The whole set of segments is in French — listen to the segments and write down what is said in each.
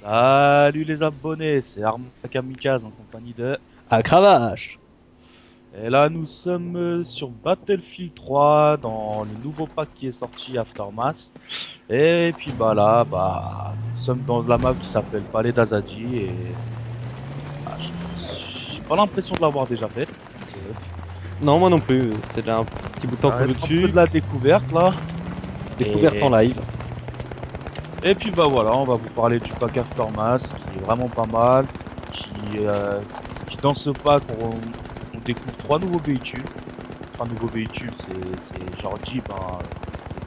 Salut les abonnés, c'est Arma Kamikaze en compagnie de... À Cravache. Et là nous sommes sur Battlefield 3 dans le nouveau pack qui est sorti Aftermath. Et puis nous sommes dans la map qui s'appelle Palais d'Azadi et... j'ai pas l'impression de l'avoir déjà faite. Non, moi non plus. C'est déjà un petit bout de temps que je joue Un peu dessus. de la découverte là. Découverte en live. Et puis voilà, on va vous parler du pack Aftermath qui est vraiment pas mal. Qui dans ce pack on découvre 3 nouveaux véhicules. 3 nouveaux véhicules, c'est genre Jeep, hein,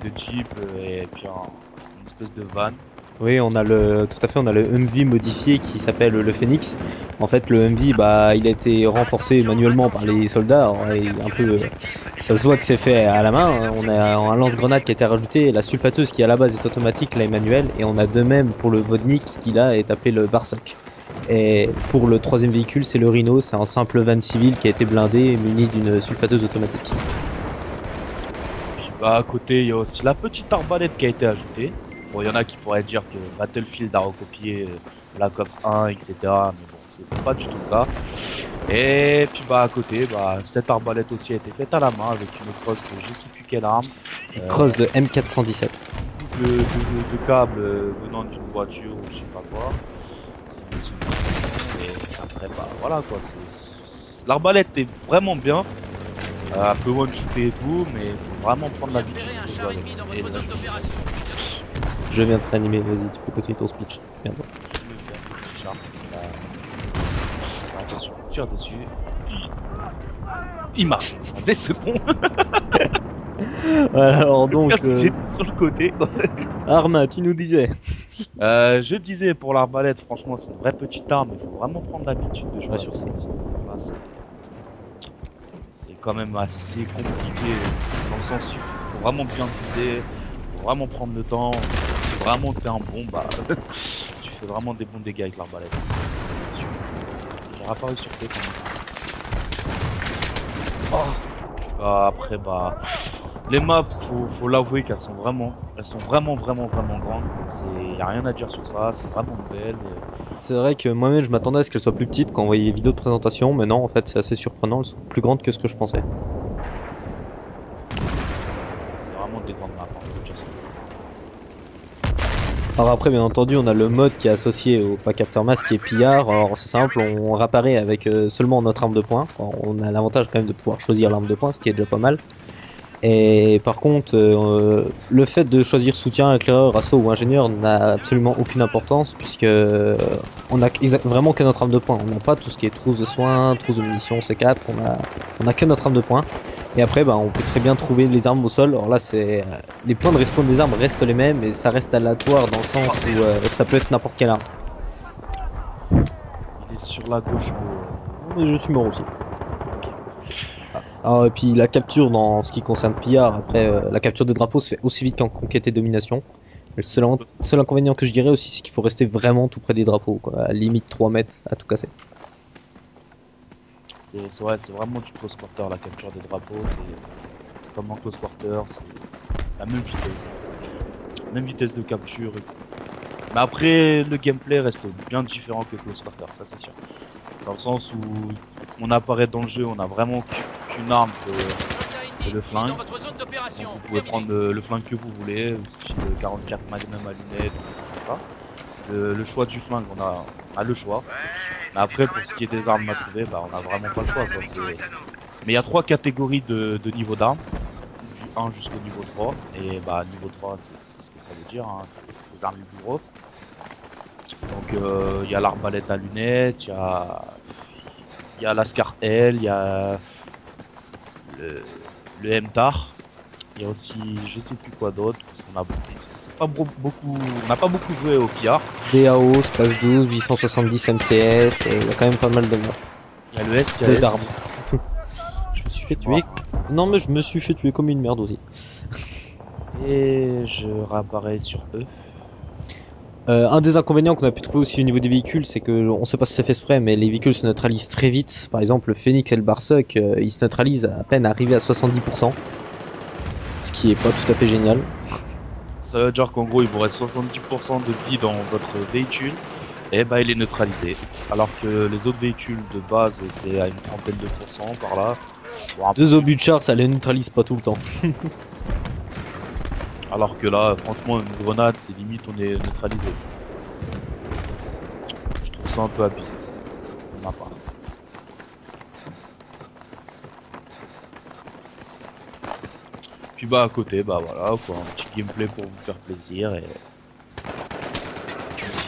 2 Jeep et puis une espèce de van. Oui, on a tout à fait, on a le Humvee modifié qui s'appelle le Phoenix. En fait, le Humvee, il a été renforcé manuellement par les soldats. Alors, ça se voit que c'est fait à la main. On a un lance-grenade qui a été rajouté, la sulfateuse qui à la base est automatique, là est manuelle, et on a de même pour le Vodnik qui là est appelé le Barsac. Et pour le troisième véhicule, c'est le Rhino, c'est un simple van civil qui a été blindé et muni d'une sulfateuse automatique. Puis à côté, il y a aussi la petite arbalète qui a été ajoutée. Bon, il y en a qui pourraient dire que Battlefield a recopié Black Ops 1, etc. Mais bon, c'est pas du tout le cas. Et puis à côté, cette arbalète aussi a été faite à la main avec une crosse de je sais plus quelle arme. Une crosse de M417. De câbles venant d'une voiture ou je sais pas quoi. Et après, voilà quoi. L'arbalète est vraiment bien. Un peu one-shooter et tout, mais faut vraiment prendre l'habitude. Je viens de te réanimer, vas-y, tu peux continuer ton speech. Bientôt. Attention, tire dessus. Il marche. C'est bon. Alors donc, J'étais sur le côté. Arma, tu nous disais. Je disais pour l'arbalète, franchement, c'est une vraie petite arme. Il faut vraiment prendre l'habitude de jouer sur ça. C'est quand même assez compliqué dans le sens où il faut vraiment bien viser, il faut vraiment prendre le temps. Si vraiment t'es un bon, tu fais vraiment des bons dégâts avec l'arbalète. J'ai réapparu sur tes après les maps, faut l'avouer qu'elles sont vraiment grandes. Y a rien à dire sur ça, c'est vraiment belle. C'est vrai que moi-même je m'attendais à ce qu'elles soient plus petites quand on voyait les vidéos de présentation, mais non, en fait c'est assez surprenant, elles sont plus grandes que ce que je pensais. C'est vraiment des grandes maps, Alors après, bien entendu, on a le mode qui est associé au pack Aftermath qui est pillard. Alors c'est simple, on réapparaît avec seulement notre arme de poing. On a l'avantage quand même de pouvoir choisir l'arme de poing, ce qui est déjà pas mal. Et par contre, le fait de choisir soutien, éclaireur, assaut ou ingénieur n'a absolument aucune importance puisque on a vraiment que notre arme de poing. On n'a pas tout ce qui est trousse de soins, trousse de munitions, C4. On a que notre arme de poing. Et après, on peut très bien trouver les armes au sol. Alors là, c'est les points de respawn des armes restent les mêmes, et ça reste aléatoire dans le sens où ça peut être n'importe quelle arme. Il est sur la gauche. Mais je suis mort aussi. Et puis la capture dans ce qui concerne pillard, après la capture des drapeaux se fait aussi vite qu'en conquête et domination. Le seul inconvénient que je dirais aussi, c'est qu'il faut rester vraiment tout près des drapeaux, quoi, à limite 3 mètres à tout casser. C'est vrai, c'est vraiment du close quarter la capture des drapeaux, c'est comme en close quarter, c'est la même vitesse de capture. Mais après, le gameplay reste bien différent que close quarter, ça c'est sûr. Dans le sens où on apparaît dans le jeu, on a vraiment qu'une arme que le flingue. Donc vous pouvez prendre le flingue que vous voulez, le 44 Magnum à lunettes, etc. Le choix du flingue, on a le choix. Mais après, pour ce qui est des armes à trouver, on a vraiment pas le choix, quoi. Mais il y a 3 catégories de niveau d'armes, du 1 jusqu'au niveau 3. Et niveau 3, c'est ce que ça veut dire, hein, c'est les armes les plus grosses. Donc il y a l'arbalète à lunettes, il y a la Scar L, il y a le MTAR, il y a aussi je sais plus quoi d'autre, parce qu'on n'a pas beaucoup joué au pillard. DAO, Space 12, 870 MCS, il y a quand même pas mal de morts. Il y a le SKS. D'armes. Je me suis fait tuer. Non mais je me suis fait tuer comme une merde aussi. Et je réapparais sur eux. Un des inconvénients qu'on a pu trouver aussi au niveau des véhicules, c'est que on sait pas si c'est fait exprès, mais les véhicules se neutralisent très vite. Par exemple, le Phoenix et le Barsac, ils se neutralisent à peine arrivés à 70%. Ce qui est pas tout à fait génial. Ça veut dire qu'en gros il vous reste 70% de vie dans votre véhicule et bah il est neutralisé. Alors que les autres véhicules de base c'est à une trentaine de pourcents par là. Bon, 2 obus de char, ça les neutralise pas tout le temps. alors que là franchement une grenade c'est limite on est neutralisé. Je trouve ça un peu abusé de ma part. Puis bah à côté bah voilà quoi, un petit gameplay pour vous faire plaisir et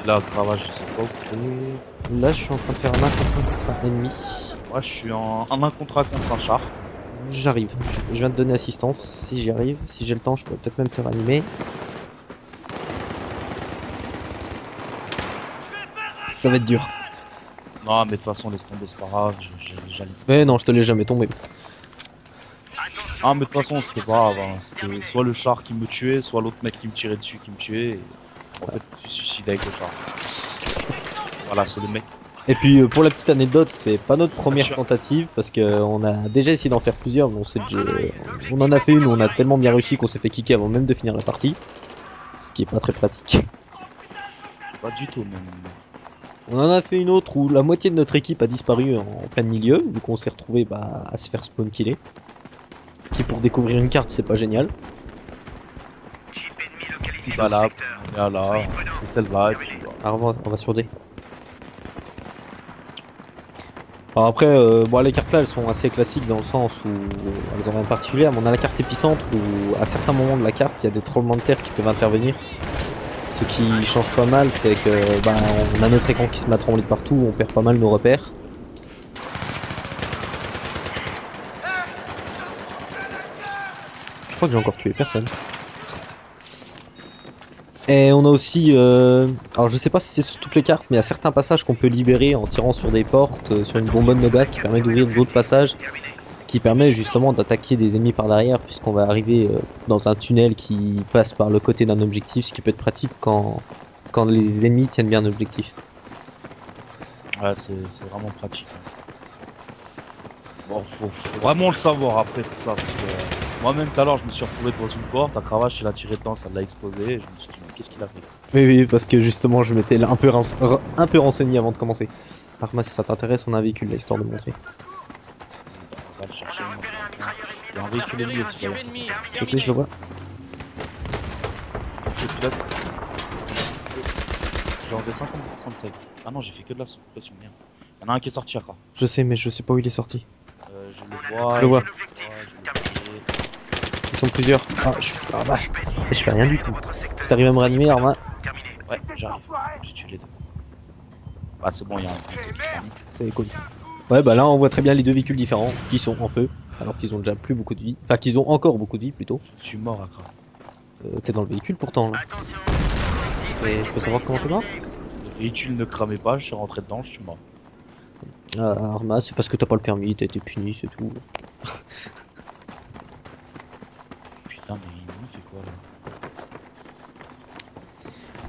là Cravache je sais pas où. Là, je suis en train de faire un 1 contre un ennemi. Moi je suis en 1 contre 1 contre un char. J'arrive. Je viens de donner assistance. Si j'y arrive, si j'ai le temps, je pourrais peut-être même te ranimer. Ça va être dur. Non mais de toute façon laisse tomber, c'est pas grave, j'allais. Mais non, je te l'ai jamais tombé. Ah mais de toute façon c'était pas grave, hein. C'était soit le char qui me tuait, soit l'autre mec qui me tirait dessus qui me tuait. Et en fait je me suis suicidé avec le char. Voilà, c'est le mec. Et puis pour la petite anecdote, c'est pas notre Bien première sûr. tentative parce qu'on a déjà essayé d'en faire plusieurs, mais on en a fait une où on a tellement bien réussi qu'on s'est fait kicker avant même de finir la partie. Ce qui est pas très pratique. Pas du tout même. On en a fait une autre où la moitié de notre équipe a disparu en plein milieu, vu qu'on s'est retrouvé à se faire spawn killer. Ce qui pour découvrir une carte c'est pas génial. Bah là, on est là, c'est celle-là et puis voilà. Alors on va sur D. Alors après, bon, les cartes là elles sont assez classiques dans le sens où elles ont rien de particulier, mais on a la carte épicentre où à certains moments de la carte il y a des tremblements de terre qui peuvent intervenir. Ce qui change pas mal, c'est que on a notre écran qui se met à trembler de partout, on perd pas mal nos repères. Je crois que j'ai encore tué personne. Et on a aussi, alors je sais pas si c'est sur toutes les cartes, mais il y a certains passages qu'on peut libérer en tirant sur des portes, sur une bonbonne de gaz qui permet d'ouvrir d'autres passages. Ce qui permet justement d'attaquer des ennemis par derrière, puisqu'on va arriver dans un tunnel qui passe par le côté d'un objectif, ce qui peut être pratique quand les ennemis tiennent bien un objectif. Ouais, c'est vraiment pratique. Bon, faut vraiment le savoir après tout ça. Parce que moi-même tout à l'heure, je me suis retrouvé devant une porte, à Cravache, il a tiré dedans, ça l'a explosé. Et je me suis dit, mais qu'est-ce qu'il a fait? Oui, parce que justement, je m'étais un peu renseigné avant de commencer. Arma, si ça t'intéresse, on a un véhicule là, histoire de montrer. On va le chercher. Il y a un véhicule ennemi aussi. Je sais, je le vois. J'ai enlevé 50% de save. Ah non, j'ai fait que de la suppression, merde. Il y en a un qui est sorti à quoi. Je sais, mais je sais pas où il est sorti. Je le vois. Je le vois. Je le Ils sont plusieurs. Ah, vache. Je fais rien du tout. Si t'arrives à me ranimer, Arma. Ouais, j'arrive. J'ai tué les deux. Ah, c'est bon, il y a un qui est parmi. C'est cool ça. Ouais, bah là on voit très bien les deux véhicules différents qui sont en feu, alors qu'ils ont déjà plus beaucoup de vie. Enfin, qu'ils ont encore beaucoup de vie plutôt. Je suis mort à Cravache. T'es dans le véhicule pourtant là. Et je peux savoir comment t'es mort? Le véhicule ne cramait pas, je suis rentré dedans, je suis mort. Arma, c'est parce que t'as pas le permis, t'as été puni, c'est tout. Putain, mais il fait quoi là?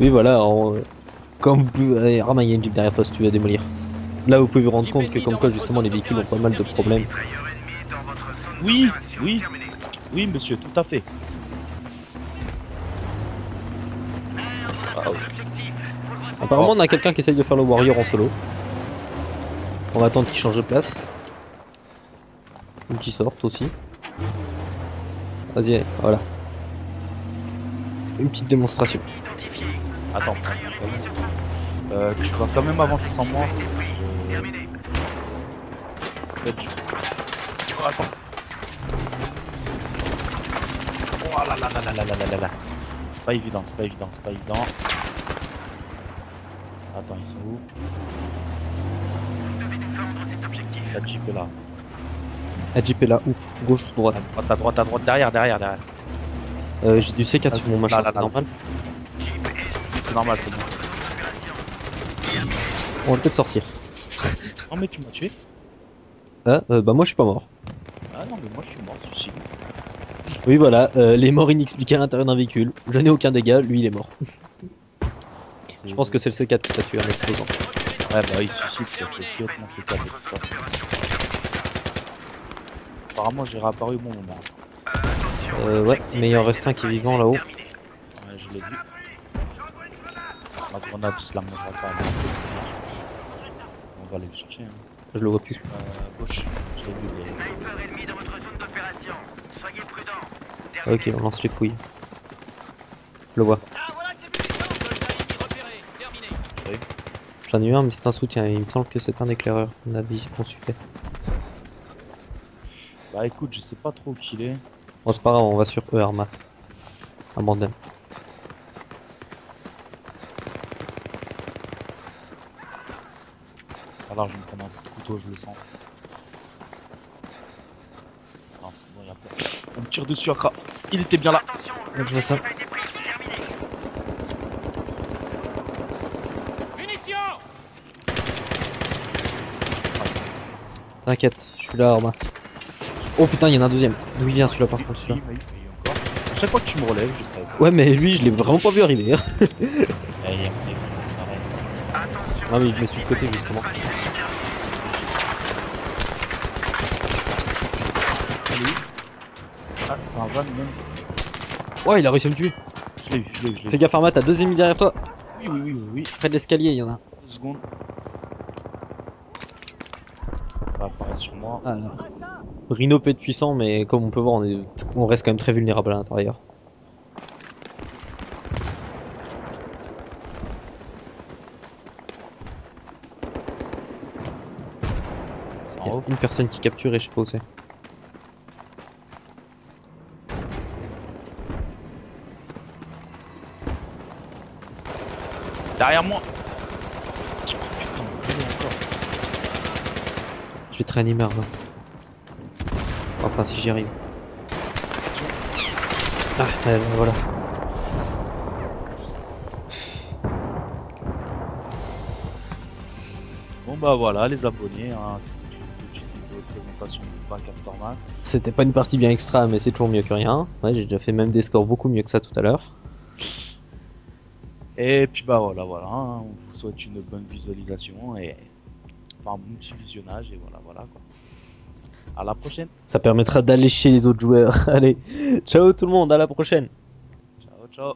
Oui, voilà, alors, comme vous pouvez. Allez, Arma, il y a une jeep derrière toi si tu veux démolir. Là, vous pouvez vous rendre compte que, comme quoi, justement, les véhicules ont pas mal de problèmes. Oui, oui, oui, monsieur, tout à fait. Ah, oui. Apparemment, on a quelqu'un qui essaye de faire le warrior en solo. On va attendre qu'il change de place. Ou qu'il sorte aussi. Vas-y, voilà. Une petite démonstration. Attends, tu vas quand même avancer sans moi. Oh, attends. Oh là là là là là là là là là. C'est pas évident, c'est pas évident, c'est pas évident. Attends, ils sont où? La Jeep est là. La Jeep est là, où? Gauche ou droite? À droite, à droite, derrière, derrière, derrière. J'ai du C4 sur mon machin, là, c'est normal. C'est normal, c'est bon. On va peut-être sortir. Non mais tu m'as tué. Bah moi je suis pas mort. Ah non mais moi je suis mort, suicide. Oui voilà, les morts inexpliqués à l'intérieur d'un véhicule. Je n'ai aucun dégât, lui il est mort. Je pense que c'est le C4 qui t'a tué en explosant. Ouais bah il suicide, c'est le pilote, mon C4 et tout ça. Apparemment j'ai réapparu au bon moment. Ouais, mais il en reste un qui est vivant là-haut. Ouais, je l'ai vu. Ma grenade se la mangera pas. On va aller le chercher. Hein. Je le vois plus. Gauche, je l'ai vu. Sniper ennemi dans votre zone d'opération. Soyez prudents. Ok, on lance les fouilles. Je le vois. Ah voilà tes munitions. Soldat ennemi repéré. Terminé. J'en ai eu un, mais c'est un soutien. Il me semble que c'est un éclaireur qu'on a consulté. Bah écoute, je sais pas trop où qu'il est. Bon, c'est pas grave, on va sur eux, Arma. Abandonne. Alors je vais me prendre un coup de couteau, je le sens. Non, c'est bon, y a pas. On me tire dessus, Akra. Il était bien là. Attention. Je vois ça. A été pris. Terminé. Munitions. T'inquiète, je suis là, Arma. Oh putain, il y en a un deuxième. D'où il vient celui-là par contre, celui-là? Oui, encore. À chaque fois que tu me relèves, je crève. Ouais, mais lui, je l'ai vraiment pas vu arriver. Hein. Allez, Attention. Ah, mais il venait sur le côté justement. Ah, c'est un van même. Ouais, il a réussi à me tuer. Je l'ai vu, je l'ai vu. Fais gaffe, Arma, t'as deux ennemis derrière toi. Oui, oui, oui, oui, oui. Près de l'escalier, il y en a. 2 secondes. Ça va apparaître sur moi. Ah, là. Rhino peut être puissant, mais comme on peut voir, on reste quand même très vulnérable à l'intérieur. C'est Il y en a haut. une personne qui capture et je sais pas où c'est. Derrière moi. Putain, il est encore. Je vais te réanimer, Arma. Enfin, si j'y arrive. Ah, voilà. Bon bah voilà les abonnés, hein. C'était une petite vidéo de présentation du pack Aftermath. C'était pas une partie bien extra, mais c'est toujours mieux que rien. Ouais, j'ai déjà fait même des scores beaucoup mieux que ça tout à l'heure. Et puis bah voilà, hein. On vous souhaite une bonne visualisation et enfin un bon petit visionnage et voilà quoi. À la prochaine. Ça permettra d'allécher les autres joueurs. Allez, ciao tout le monde, à la prochaine. Ciao ciao.